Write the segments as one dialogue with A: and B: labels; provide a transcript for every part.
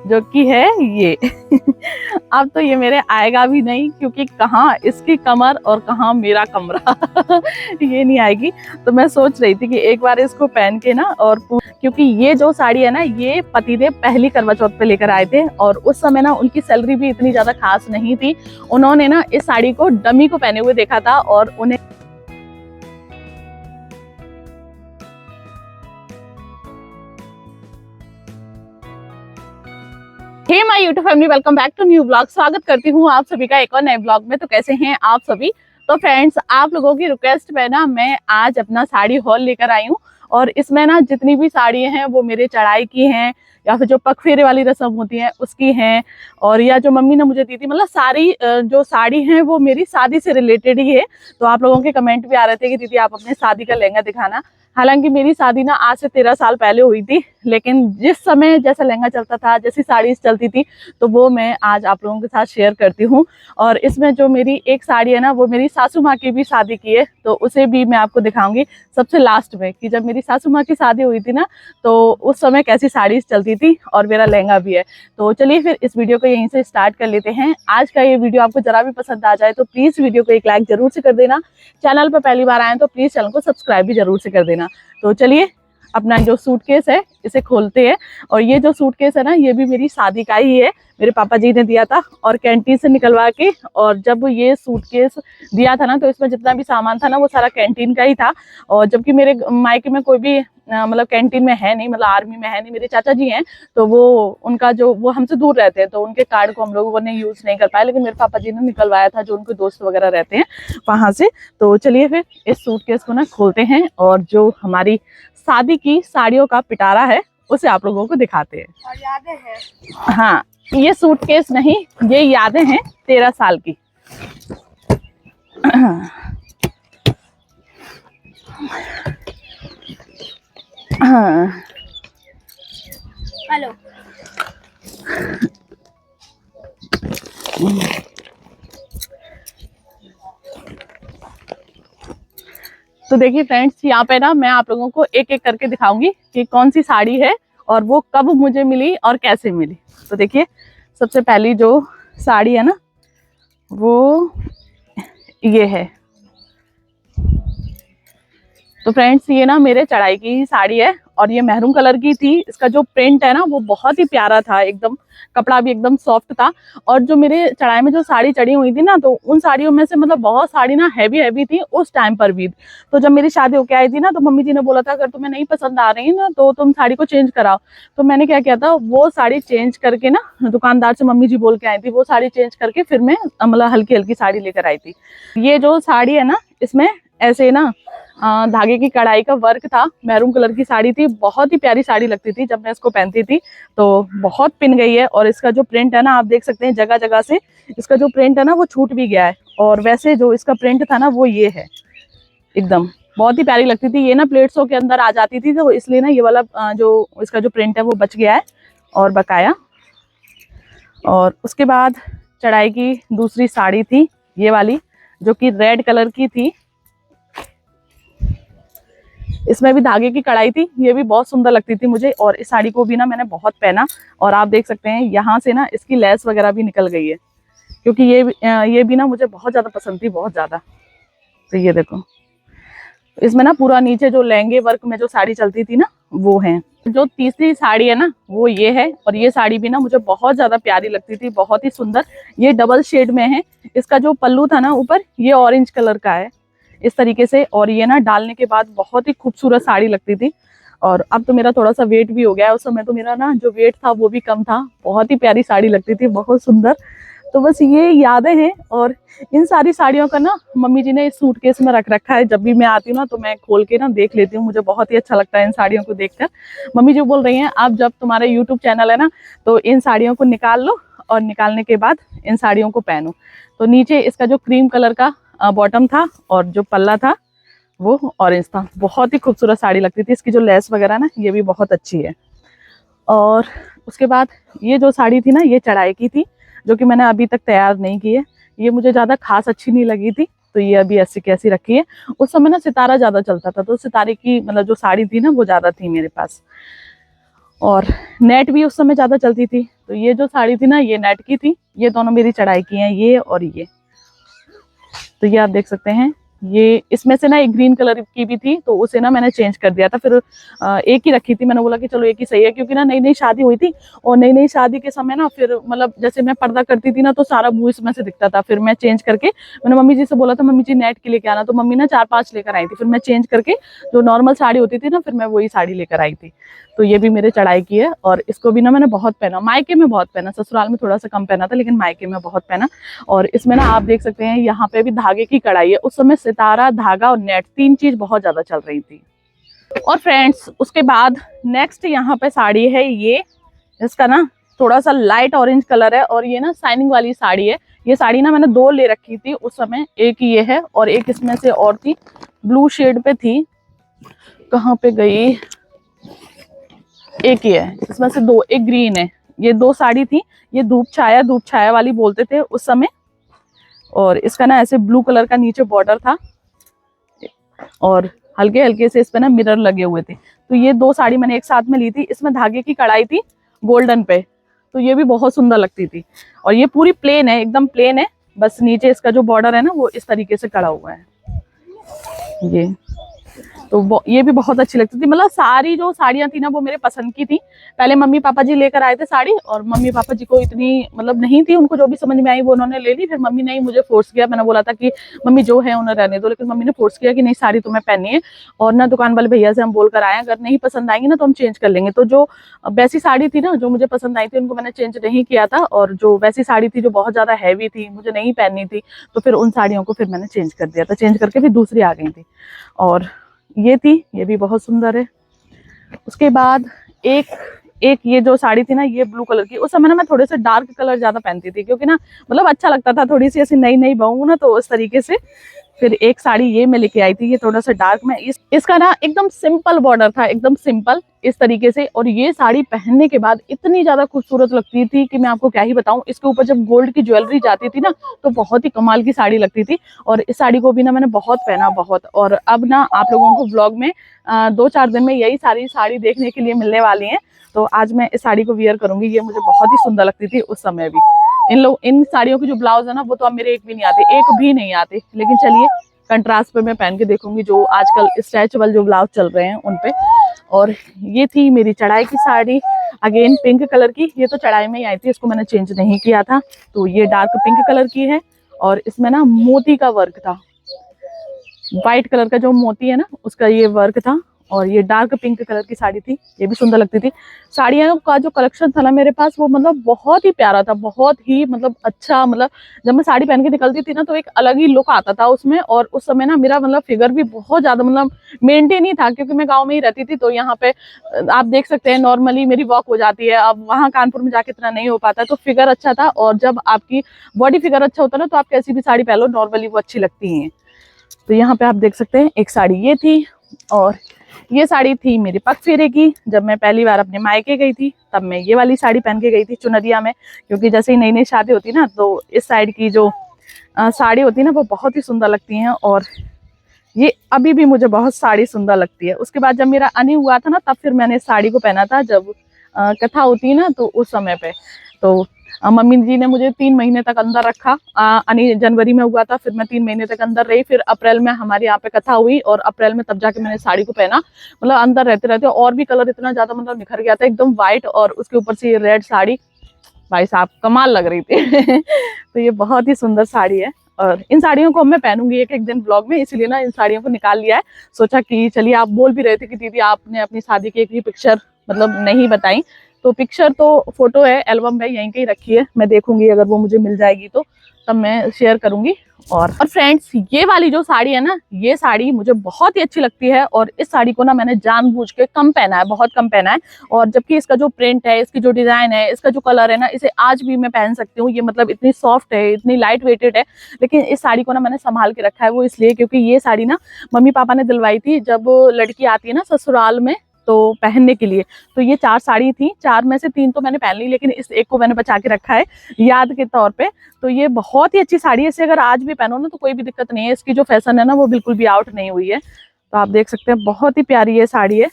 A: जो कि है ये। अब तो ये मेरे आएगा भी नहीं, क्योंकि कहाँ इसकी कमर और कहाँ मेरा कमरा। ये नहीं आएगी। तो मैं सोच रही थी कि एक बार इसको पहन के ना, और क्योंकि ये जो साड़ी है ना, ये पतिदेव पहली करवा चौथ पे लेकर आए थे, और उस समय ना उनकी सैलरी भी इतनी ज्यादा खास नहीं थी। उन्होंने ना इस साड़ी को डमी को पहने हुए देखा था, और उन्हें hey my YouTube family, welcome back to new blog. स्वागत करती हूँ आप सभी का एक और नए ब्लॉग में। तो कैसे हैं आप सभी? तो फ्रेंड्स, आप लोगों की रिक्वेस्ट पे ना मैं आज अपना साड़ी हॉल लेकर आई हूँ, और इसमें ना जितनी भी साड़ियाँ हैं वो मेरे चढ़ाई की हैं, या फिर जो पग फेरे वाली रस्म होती है उसकी हैं, और या जो मम्मी ने मुझे दी थी। मतलब सारी जो साड़ी है वो मेरी शादी से रिलेटेड ही है। तो आप लोगों के कमेंट भी आ रहे थे कि दीदी आप अपने शादी का लहंगा दिखाना। हालांकि मेरी शादी ना आज से 13 साल पहले हुई थी, लेकिन जिस समय जैसा लहंगा चलता था, जैसी साड़ी चलती थी, तो वो मैं आज आप लोगों के साथ शेयर करती हूँ। और इसमें जो मेरी एक साड़ी है ना, वो मेरी सासू माँ की भी शादी की है, तो उसे भी मैं आपको दिखाऊंगी सबसे लास्ट में, कि जब मेरी सासू माँ की शादी हुई थी ना, तो उस समय कैसी साड़ी चलती थी, और मेरा लहंगा भी है। तो चलिए फिर इस वीडियो को यहीं से स्टार्ट कर लेते हैं। आज का ये वीडियो आपको जरा भी पसंद आ जाए तो प्लीज वीडियो को एक लाइक जरूर से कर देना। चैनल पर पहली बार आए तो प्लीज चैनल को सब्सक्राइब भी जरूर से कर देना। तो चलिए अपना जो सूटकेस है इसे खोलते हैं। और ये जो सूटकेस है ना, ये भी मेरी शादी का ही है, मेरे पापा जी ने दिया था, और कैंटीन से निकलवा के। और जब ये सूटकेस दिया था ना, तो इसमें जितना भी सामान था ना, वो सारा कैंटीन का ही था। और जबकि मेरे मायके में कोई भी मतलब कैंटीन में है नहीं, मतलब आर्मी में है नहीं। मेरे चाचा जी हैं, तो वो उनका जो वो हमसे दूर रहते हैं, तो उनके कार्ड को हम लोगों ने यूज नहीं कर पाया, लेकिन मेरे पापा जी ने निकलवाया था, जो उनके दोस्त वगैरह रहते हैं वहां से। तो चलिए फिर इस सूटकेस को ना खोलते हैं, और जो हमारी शादी की साड़ियों का पिटारा है उसे आप लोगों को दिखाते हैं।
B: और यादें हैं।
A: हाँ, ये सूटकेस नहीं, ये यादें हैं 13 साल की। हाँ,
B: हेलो।
A: तो देखिए फ्रेंड्स, यहाँ पे ना मैं आप लोगों को एक एक करके दिखाऊंगी कि कौन सी साड़ी है, और वो कब मुझे मिली और कैसे मिली। तो देखिए, सबसे पहली जो साड़ी है ना, वो ये है। तो फ्रेंड्स, ये ना मेरे चढ़ाई की ही साड़ी है, और ये मैरून कलर की थी। इसका जो प्रिंट है ना, वो बहुत ही प्यारा था, एकदम कपड़ा भी एकदम सॉफ्ट था। और जो मेरे चढ़ाई में जो साड़ी चढ़ी हुई थी ना, तो उन साड़ियों में से मतलब बहुत साड़ी ना हैवी हैवी थी उस टाइम पर भी। तो जब मेरी शादी होके आई थी ना, तो मम्मी जी ने बोला था अगर तुम्हें नहीं पसंद आ रही ना, तो तुम साड़ी को चेंज कराओ। तो मैंने क्या किया था, वो साड़ी चेंज करके ना, दुकानदार से मम्मी जी बोल के आई थी, वो साड़ी चेंज करके फिर मैं मतलब हल्की हल्की साड़ी लेकर आई थी। ये जो साड़ी है ना, इसमें ऐसे ना धागे की कढ़ाई का वर्क था। मैरून कलर की साड़ी थी, बहुत ही प्यारी साड़ी लगती थी जब मैं इसको पहनती थी। तो बहुत पिन गई है, और इसका जो प्रिंट है ना, आप देख सकते हैं जगह जगह से इसका जो प्रिंट है ना, वो छूट भी गया है। और वैसे जो इसका प्रिंट था ना, वो ये है, एकदम बहुत ही प्यारी लगती थी। ये ना प्लेट्सों के अंदर आ जाती थी, तो इसलिए ना ये वाला जो इसका जो प्रिंट है वो बच गया है और बकाया। और उसके बाद चढ़ाई की दूसरी साड़ी थी ये वाली, जो कि रेड कलर की थी। इसमें भी धागे की कढ़ाई थी, ये भी बहुत सुंदर लगती थी मुझे। और इस साड़ी को भी ना मैंने बहुत पहना, और आप देख सकते हैं यहाँ से ना इसकी लेस वगैरह भी निकल गई है, क्योंकि ये भी ना मुझे बहुत ज्यादा पसंद थी, बहुत ज्यादा। तो ये देखो, इसमें ना पूरा नीचे जो लहंगे वर्क में जो साड़ी चलती थी ना, वो है। जो तीसरी साड़ी है ना, वो ये है। और ये साड़ी भी ना मुझे बहुत ज्यादा प्यारी लगती थी, बहुत ही सुंदर। ये डबल शेड में है। इसका जो पल्लू था ना ऊपर, ये ऑरेंज कलर का है इस तरीके से। और ये ना डालने के बाद बहुत ही खूबसूरत साड़ी लगती थी। और अब तो मेरा थोड़ा सा वेट भी हो गया है, उस समय तो मेरा ना जो वेट था वो भी कम था। बहुत ही प्यारी साड़ी लगती थी, बहुत सुंदर। तो बस ये यादें हैं। और इन सारी साड़ियों का ना मम्मी जी ने इस सूटकेस में रख रखा है। जब भी मैं आती हूँ ना, तो मैं खोल के ना देख लेती हूँ, मुझे बहुत ही अच्छा लगता है इन साड़ियों को देखकर। मम्मी जी बोल रही हैं आप जब तुम्हारा यूट्यूब चैनल है ना, तो इन साड़ियों को निकाल लो, और निकालने के बाद इन साड़ियों को पहनो। तो नीचे इसका जो क्रीम कलर का बॉटम था, और जो पल्ला था वो ऑरेंज था। बहुत ही खूबसूरत साड़ी लगती थी। इसकी जो लेस वगैरह ना, ये भी बहुत अच्छी है। और उसके बाद ये जो साड़ी थी ना, ये चढ़ाई की थी, जो कि मैंने अभी तक तैयार नहीं की है। ये मुझे ज़्यादा खास अच्छी नहीं लगी थी, तो ये अभी ऐसी कैसी रखी है। उस समय ना सितारा ज़्यादा चलता था, तो सितारे की मतलब जो साड़ी थी ना, वो ज़्यादा थी मेरे पास। और नेट भी उस समय ज़्यादा चलती थी। तो ये जो साड़ी थी ना, ये नेट की थी। ये दोनों मेरी चढ़ाई की हैं, ये और ये। तो ये आप देख सकते हैं। ये इसमें से ना एक ग्रीन कलर की भी थी, तो उसे ना मैंने चेंज कर दिया था। फिर एक ही रखी थी। मैंने बोला कि चलो एक ही सही है, क्योंकि ना नई नई शादी हुई थी, और नई नई शादी के समय ना फिर मतलब जैसे मैं पर्दा करती थी ना, तो सारा मुंह इसमें से दिखता था। फिर मैं चेंज करके मैंने मम्मी जी से बोला था, मम्मी जी नेट के लेके आना। तो मम्मी ना 4-5 लेकर आई थी। फिर मैं चेंज करके जो नॉर्मल साड़ी होती थी ना, फिर मैं वही साड़ी लेकर आई थी। तो ये भी मेरे चढ़ाई की है, और इसको भी ना मैंने बहुत पहना। मायके में बहुत पहना, ससुराल में थोड़ा सा कम पहना था, लेकिन मायके में बहुत पहना। और इसमें ना आप देख सकते हैं, यहाँ पे भी धागे की कढ़ाई है। उस समय सितारा, धागा और नेट, 3 चीज बहुत ज्यादा चल रही थी। और फ्रेंड्स, उसके बाद नेक्स्ट यहाँ पे साड़ी है ये। इसका ना थोड़ा सा लाइट ऑरेंज कलर है, और ये ना शाइनिंग वाली साड़ी है। ये साड़ी ना मैंने 2 ले रखी थी उस समय। एक ये है, और एक इसमें से और थी, ब्लू शेड पे थी। कहाँ पे गई? एक ही है इसमें से 2, एक ग्रीन है। ये 2 साड़ी थी। ये धूप छाया वाली बोलते थे उस समय। और इसका ना ऐसे ब्लू कलर का नीचे बॉर्डर था, और हल्के हल्के से इस पे ना मिरर लगे हुए थे। तो ये 2 साड़ी मैंने एक साथ में ली थी। इसमें धागे की कढ़ाई थी गोल्डन पे, तो ये भी बहुत सुंदर लगती थी। और ये पूरी प्लेन है, एकदम प्लेन है। बस नीचे इसका जो बॉर्डर है ना, वो इस तरीके से कड़ा हुआ है ये। तो ये भी बहुत अच्छी लगती थी। मतलब सारी जो साड़ियां थी ना, वो मेरे पसंद की थी। पहले मम्मी पापा जी लेकर आए थे साड़ी, और मम्मी पापा जी को इतनी मतलब नहीं थी, उनको जो भी समझ में आई वो उन्होंने ले ली। फिर मम्मी ने ही मुझे फोर्स किया। मैंने बोला था कि मम्मी जो है उन्हें रहने दो, लेकिन मम्मी ने फोर्स किया कि नहीं, साड़ी तुम्हें पहननी है। और ना दुकान वाले भैया से हम बोल कर आए, अगर नहीं पसंद आएंगी ना तो हम चेंज कर लेंगे। तो जो वैसी साड़ी थी ना, जो मुझे पसंद आई थी, उनको मैंने चेंज नहीं किया था। और जो वैसी साड़ी थी जो बहुत ज्यादा हैवी थी, मुझे नहीं पहननी थी, तो फिर उन साड़ियों को फिर मैंने चेंज कर दिया था। चेंज करके फिर दूसरी आ गई थी। और ये थी, ये भी बहुत सुंदर है। उसके बाद एक एक ये जो साड़ी थी ना, ये ब्लू कलर की। उस समय ना मैं थोड़े से डार्क कलर ज्यादा पहनती थी, क्योंकि ना मतलब अच्छा लगता था, थोड़ी सी ऐसी नई नई बहू ना, तो उस तरीके से। फिर एक साड़ी ये मैं लेके आई थी, ये थोड़ा सा डार्क में। इसका ना एकदम सिंपल बॉर्डर था, एकदम सिंपल इस तरीके से। और ये साड़ी पहनने के बाद इतनी ज्यादा खूबसूरत लगती थी कि मैं आपको क्या ही बताऊं। इसके ऊपर जब गोल्ड की ज्वेलरी जाती थी ना, तो बहुत ही कमाल की साड़ी लगती थी। और इस साड़ी को भी ना मैंने बहुत पहना, बहुत। और अब ना आप लोगों को ब्लॉग में 2-4 दिन में यही सारी साड़ी देखने के लिए मिलने वाली है। तो आज मैं इस साड़ी को वियर करूंगी। ये मुझे बहुत ही सुंदर लगती थी उस समय भी। इन साड़ियों की जो ब्लाउज है ना, वो तो अब मेरे एक भी नहीं आते। लेकिन चलिए, कंट्रास्ट पे मैं पहन के देखूंगी, जो आजकल स्ट्रेचेबल जो ब्लाउज चल रहे हैं उन पे। और ये थी मेरी चढ़ाई की साड़ी, अगेन पिंक कलर की। ये तो चढ़ाई में ही आई थी, इसको मैंने चेंज नहीं किया था। तो ये डार्क पिंक कलर की है, और इसमें ना मोती का वर्क था। व्हाइट कलर का जो मोती है ना, उसका ये वर्क था। और ये डार्क पिंक कलर की साड़ी थी, ये भी सुंदर लगती थी। साड़ियों का जो कलेक्शन था ना मेरे पास, वो मतलब बहुत ही प्यारा था, बहुत ही मतलब अच्छा। मतलब जब मैं साड़ी पहन के निकलती थी ना, तो एक अलग ही लुक आता था उसमें। और उस समय ना मेरा मतलब फिगर भी बहुत ज्यादा मतलब मेंटेन ही था, क्योंकि मैं गाँव में ही रहती थी। तो यहाँ पे आप देख सकते हैं, नॉर्मली मेरी वॉक हो जाती है। अब वहाँ कानपुर में जाके इतना नहीं हो पाता, तो फिगर अच्छा था। और जब आपकी बॉडी फिगर अच्छा होता है ना, तो आप कैसी भी साड़ी पहन लो, नॉर्मली वो अच्छी लगती है। तो यहाँ पे आप देख सकते हैं, एक साड़ी ये थी। और ये साड़ी थी मेरे पग फेरे की, जब मैं पहली बार अपने मायके गई थी, तब मैं ये वाली साड़ी पहन के गई थी चुनरिया में। क्योंकि जैसे ही नई नई शादी होती ना, तो इस साइड की जो साड़ी होती है ना, वो बहुत ही सुंदर लगती हैं। और ये अभी भी मुझे बहुत साड़ी सुंदर लगती है। उसके बाद जब मेरा अनी हुआ था ना, तब फिर मैंने इस साड़ी को पहना था, जब कथा होती है ना, तो उस समय पे। तो मम्मी जी ने मुझे 3 महीने तक अंदर रखा। अनी जनवरी में हुआ था, फिर मैं 3 महीने तक अंदर रही। फिर अप्रैल में हमारे यहाँ पे कथा हुई, और अप्रैल में तब जाके मैंने साड़ी को पहना। मतलब अंदर रहते रहते और भी कलर इतना ज्यादा मतलब निखर गया था, एकदम व्हाइट, और उसके ऊपर से ये रेड साड़ी, भाई साहब कमाल लग रही थी। तो ये बहुत ही सुंदर साड़ी है। और इन साड़ियों को मैं पहनूंगी एक एक दिन ब्लॉग में, इसीलिए ना इन साड़ियों को निकाल लिया है। सोचा कि चलिए, आप बोल भी रहे थे कि दीदी आपने अपनी शादी की एक भी पिक्चर मतलब नहीं बताई। तो पिक्चर तो फोटो है, एल्बम में यहीं कहीं रखी है। मैं देखूंगी, अगर वो मुझे मिल जाएगी तो तब मैं शेयर करूंगी। और फ्रेंड्स, ये वाली जो साड़ी है ना, ये साड़ी मुझे बहुत ही अच्छी लगती है। और इस साड़ी को ना मैंने जानबूझ के कम पहना है, बहुत कम पहना है। और जबकि इसका जो प्रिंट है, इसकी जो डिजाइन है, इसका जो कलर है ना, इसे आज भी मैं पहन सकती हूँ। ये मतलब इतनी सॉफ्ट है, इतनी लाइट वेटेड है। लेकिन इस साड़ी को ना मैंने संभाल के रखा है, वो इसलिए क्योंकि ये साड़ी ना मम्मी पापा ने दिलवाई थी, जब लड़की आती है ना ससुराल में, तो पहनने के लिए। तो ये 4 साड़ी थी, 4 में से 3 तो मैंने पहन ली, लेकिन इस एक को मैंने बचा के रखा है याद के तौर पे। तो ये बहुत ही अच्छी साड़ी है, इसे अगर आज भी पहनो ना तो कोई भी दिक्कत नहीं है। इसकी जो फैशन है ना, वो बिल्कुल भी आउट नहीं हुई है। तो आप देख सकते हैं, बहुत ही प्यारी ये साड़ी है।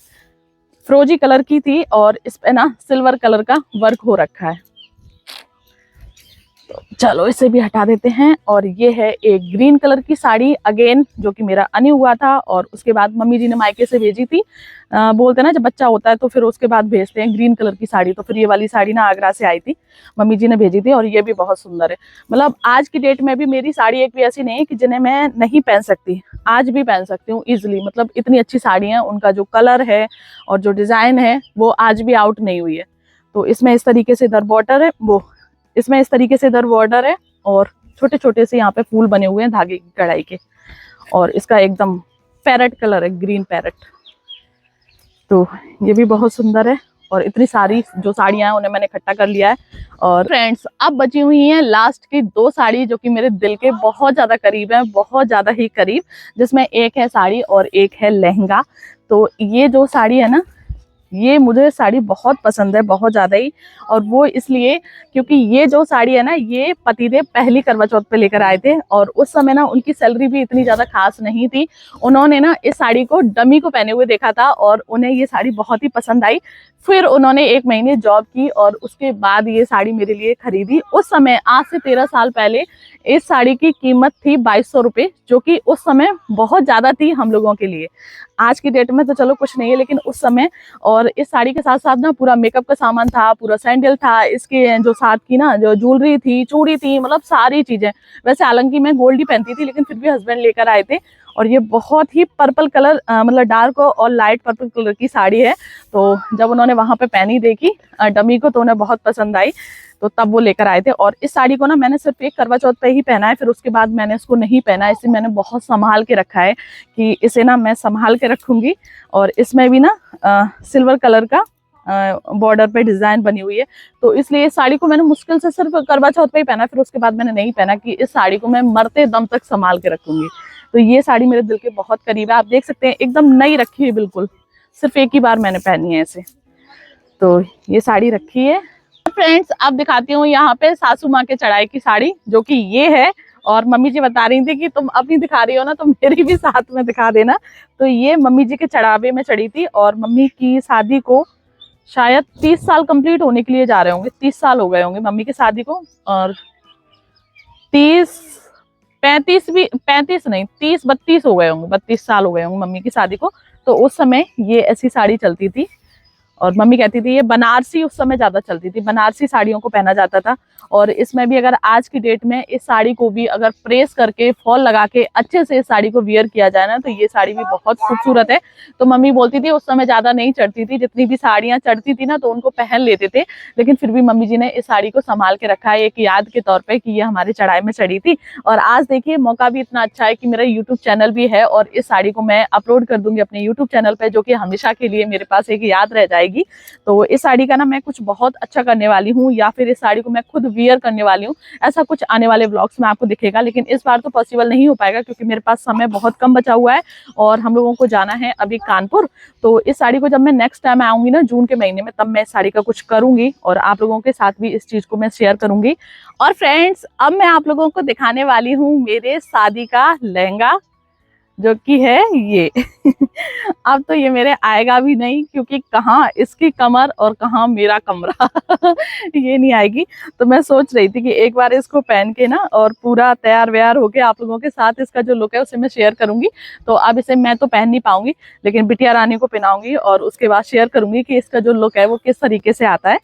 A: फ्रोजी कलर की थी और इस पे ना सिल्वर कलर का वर्क हो रखा है। तो चलो इसे भी हटा देते हैं। और ये है एक ग्रीन कलर की साड़ी अगेन, जो कि मेरा अनी हुआ था और उसके बाद मम्मी जी ने मायके से भेजी थी। बोलते ना जब बच्चा होता है तो फिर उसके बाद भेजते हैं ग्रीन कलर की साड़ी। तो फिर ये वाली साड़ी ना आगरा से आई थी, मम्मी जी ने भेजी थी और ये भी बहुत सुंदर है। मतलब आज की डेट में भी मेरी साड़ी एक भी ऐसी नहीं है कि जिन्हें मैं नहीं पहन सकती, आज भी पहन सकती हूँ ईजिली। मतलब इतनी अच्छी साड़ी है, उनका जो कलर है और जो डिजाइन है वो आज भी आउट नहीं हुई है। तो इसमें इस तरीके से इधर बॉर्डर है, वो इसमें इस तरीके से इधर बॉर्डर है और छोटे छोटे से यहाँ पे फूल बने हुए हैं धागे की कढ़ाई के। और इसका एकदम पैरेट कलर है, ग्रीन पैरेट। तो ये भी बहुत सुंदर है। और इतनी सारी जो साड़ियां हैं उन्हें मैंने इकट्ठा कर लिया है। और फ्रेंड्स अब बची हुई हैं लास्ट की 2 साड़ी, जो कि मेरे दिल के बहुत ज्यादा करीब है, बहुत ज्यादा ही करीब, जिसमें एक है साड़ी और एक है लहंगा। तो ये जो साड़ी है ना, ये मुझे साड़ी बहुत पसंद है, बहुत ज़्यादा ही। और वो इसलिए क्योंकि ये जो साड़ी है ना, ये पतिदेव पहली करवा चौथ पे लेकर आए थे और उस समय ना उनकी सैलरी भी इतनी ज़्यादा खास नहीं थी। उन्होंने ना इस साड़ी को डमी को पहने हुए देखा था और उन्हें ये साड़ी बहुत ही पसंद आई। फिर उन्होंने 1 महीने जॉब की और उसके बाद ये साड़ी मेरे लिए खरीदी। उस समय आज से 13 साल पहले इस साड़ी की कीमत थी 2200 रुपये, जो कि उस समय बहुत ज़्यादा थी हम लोगों के लिए। आज की डेट में तो चलो कुछ नहीं है, लेकिन उस समय। और इस साड़ी के साथ साथ ना पूरा मेकअप का सामान था, पूरा सैंडल था, इसके जो साथ की ना जो ज्वेलरी थी, चूड़ी थी, मतलब सारी चीजें। वैसे हालांकि मैं गोल्ड ही पहनती थी, लेकिन फिर भी हस्बैंड लेकर आए थे। और ये बहुत ही पर्पल कलर, मतलब डार्क और लाइट पर्पल कलर की साड़ी है। तो जब उन्होंने वहां पे पहनी देखी डमी को, तो उन्हें बहुत पसंद आई, तो तब वो लेकर आए थे। और इस साड़ी को ना मैंने सिर्फ एक करवा चौथ पे ही पहना है, फिर उसके बाद मैंने इसको नहीं पहना। इसे मैंने बहुत संभाल के रखा है कि इसे ना मैं संभाल के रखूंगी। और इसमें भी ना सिल्वर कलर का बॉर्डर पे डिजाइन बनी हुई है। तो इसलिए इस साड़ी को मैंने मुश्किल से सिर्फ करवा चौथ पे ही पहना, फिर उसके बाद मैंने नहीं पहना कि इस साड़ी को मैं मरते दम तक संभाल के रखूंगी। तो ये साड़ी मेरे दिल के बहुत करीब है। आप देख सकते हैं एकदम नई रखी है बिल्कुल, सिर्फ एक ही बार मैंने पहनी है इसे। तो ये साड़ी रखी है। फ्रेंड्स अब दिखाती हूँ यहाँ पे सासू माँ के चढ़ाई की साड़ी, जो कि ये है। और मम्मी जी बता रही थी कि तुम अपनी दिखा रही हो ना, तो मेरी भी साथ में दिखा देना। तो ये मम्मी जी के चढ़ावे में चढ़ी थी और मम्मी की शादी को शायद 30 साल कंप्लीट होने के लिए जा रहे होंगे, 30 साल हो गए होंगे मम्मी की शादी को। और 35 नहीं, 30-32 हो गए होंगे, 32 साल हो गए होंगे मम्मी की शादी को। तो उस समय ये ऐसी साड़ी चलती थी और मम्मी कहती थी ये बनारसी उस समय ज्यादा चलती थी, बनारसी साड़ियों को पहना जाता था। और इसमें भी अगर आज की डेट में इस साड़ी को भी अगर प्रेस करके फॉल लगा के अच्छे से इस साड़ी को वियर किया जाए ना, तो ये साड़ी भी बहुत खूबसूरत है। तो मम्मी बोलती थी उस समय ज्यादा नहीं चढ़ती थी, जितनी भी साड़ियां चढ़ती थी ना तो उनको पहन लेते थे, लेकिन फिर भी मम्मी जी ने इस साड़ी को संभाल के रखा है एक याद के तौर पर कि ये हमारे चढ़ाई में चढ़ी थी। और आज देखिए मौका भी इतना अच्छा है कि मेरा यूट्यूब चैनल भी है और इस साड़ी को मैं अपलोड कर दूंगी अपने यूट्यूब चैनल पर, जो कि हमेशा के लिए मेरे पास एक याद रह जाएगी। तो इस साड़ी का ना मैं कुछ बहुत अच्छा करने वाली हूँ, या फिर इस साड़ी को मैं खुद वियर करने वाली हूँ, ऐसा कुछ आने वाले व्लॉग्स में आपको दिखेगा। लेकिन इस बार तो पॉसिबल नहीं हो पाएगा क्योंकि मेरे पास समय बहुत कम बचा हुआ है और हम लोगों को जाना है अभी कानपुर। तो इस साड़ी को जब मैं नेक्स्ट टाइम आऊंगी ना जून के महीने में, तब मैं इस साड़ी का कुछ करूंगी और आप लोगों के साथ भी इस चीज को मैं शेयर करूंगी। और फ्रेंड्स अब मैं आप लोगों को दिखाने वाली हूँ मेरे शादी का लहंगा, जो कि है ये। अब तो ये मेरे आएगा भी नहीं, क्योंकि कहाँ इसकी कमर और कहाँ मेरा कमरा ये नहीं आएगी। तो मैं सोच रही थी कि एक बार इसको पहन के ना और पूरा तैयार व्यार होके आप लोगों के साथ इसका जो लुक है उसे मैं शेयर करूंगी। तो अब इसे मैं तो पहन नहीं पाऊंगी, लेकिन बिटिया रानी को पहनाऊंगी और उसके बाद शेयर करूंगी कि इसका जो लुक है वो किस तरीके से आता है।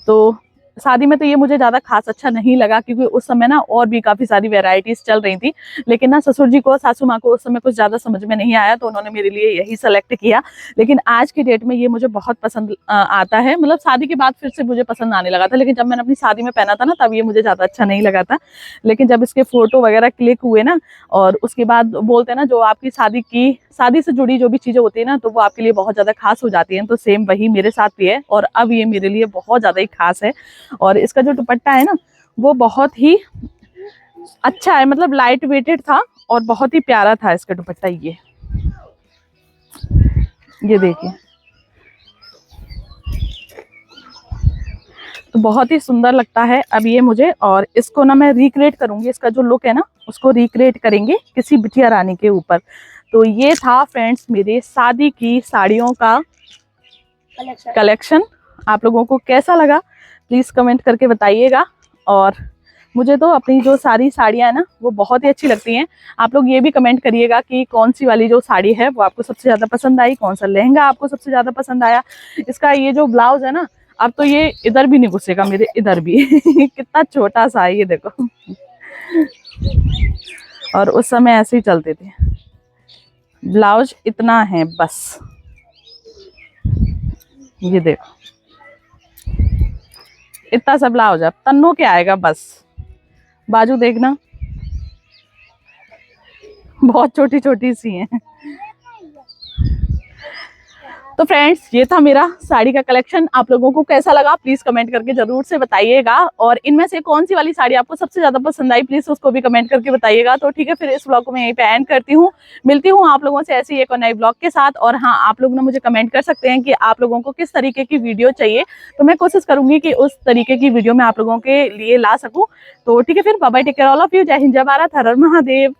A: तो शादी में तो ये मुझे ज्यादा खास अच्छा नहीं लगा, क्योंकि उस समय ना और भी काफी सारी वेराइटीज चल रही थी, लेकिन ना ससुर जी को, सासू माँ को उस समय कुछ ज्यादा समझ में नहीं आया, तो उन्होंने मेरे लिए यही सेलेक्ट किया। लेकिन आज की डेट में ये मुझे बहुत पसंद आता है। मतलब शादी के बाद फिर से मुझे पसंद आने लगा था, लेकिन जब मैंने अपनी शादी में पहना था ना तब ये मुझे ज्यादा अच्छा नहीं लगा था। लेकिन जब इसके फोटो वगैरह क्लिक हुए ना, और उसके बाद बोलते हैं ना जो आपकी शादी से जुड़ी जो भी चीजें होती है ना, तो वो आपके लिए बहुत ज्यादा खास हो जाती हैं। तो सेम वही मेरे साथ भी है और अब ये मेरे लिए बहुत ज्यादा ही खास है। और इसका जो दुपट्टा है ना वो बहुत ही अच्छा है, मतलब लाइट वेटेड था और बहुत ही प्यारा था इसका दुपट्टा। ये देखिए, तो बहुत ही सुंदर लगता है अब ये मुझे। और इसको ना मैं रिक्रिएट करूंगी, इसका जो लुक है ना उसको रिक्रिएट करेंगे किसी बिटिया रानी के ऊपर। तो ये था फ्रेंड्स मेरे शादी की साड़ियों का कलेक्शन आप लोगों को कैसा लगा प्लीज कमेंट करके बताइएगा। और मुझे तो अपनी जो सारी साड़ियाँ है ना वो बहुत ही अच्छी लगती हैं। आप लोग ये भी कमेंट करिएगा कि कौन सी वाली जो साड़ी है वो आपको सबसे ज़्यादा पसंद आई, कौन सा लहंगा आपको सबसे ज़्यादा पसंद आया। इसका ये जो ब्लाउज है ना, अब तो ये इधर भी नहीं घुसेगा, मेरे इधर भी कितना छोटा सा है ये देखो। और उस समय ऐसे ही चलते थे, ब्लाउज इतना है बस, ये देखो इतना सा ब्लाउज है, तन्नों के आएगा बस। बाजू देखना बहुत छोटी छोटी सी हैं। तो फ्रेंड्स ये था मेरा साड़ी का कलेक्शन। आप लोगों को कैसा लगा प्लीज कमेंट करके जरूर से बताइएगा। और इनमें से कौन सी वाली साड़ी आपको सबसे ज्यादा पसंद आई प्लीज उसको भी कमेंट करके बताइएगा। तो ठीक है, फिर इस ब्लॉग को मैं यहीं पे एंड करती हूँ। मिलती हूँ आप लोगों से ऐसे ही एक और नए ब्लॉग के साथ। और हाँ, आप लोग ना मुझे कमेंट कर सकते हैं कि आप लोगों को किस तरीके की वीडियो चाहिए, तो मैं कोशिश करूंगी कि उस तरीके की वीडियो मैं आप लोगों के लिए ला सकूँ। तो ठीक है, फिर bye bye, take care all of you. जय हिंद, जय भारत, हर हर महादेव।